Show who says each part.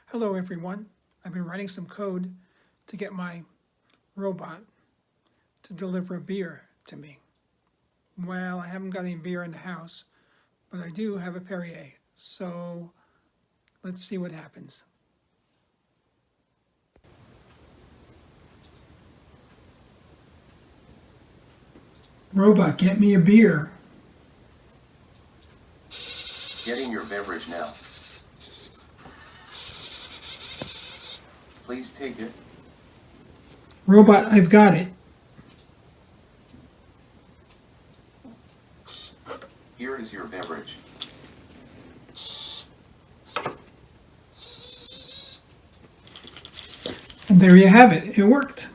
Speaker 1: Hello everyone. I've been writing some code to get my robot to deliver beer to me. Well, I haven't got any beer in the house, but I do have a Perrier. So let's see what happens. Robot, get me a beer.
Speaker 2: Getting your beverage now. Please take it.
Speaker 1: Robot, I've got it.
Speaker 2: Here is your beverage.
Speaker 1: And there you have it. It worked.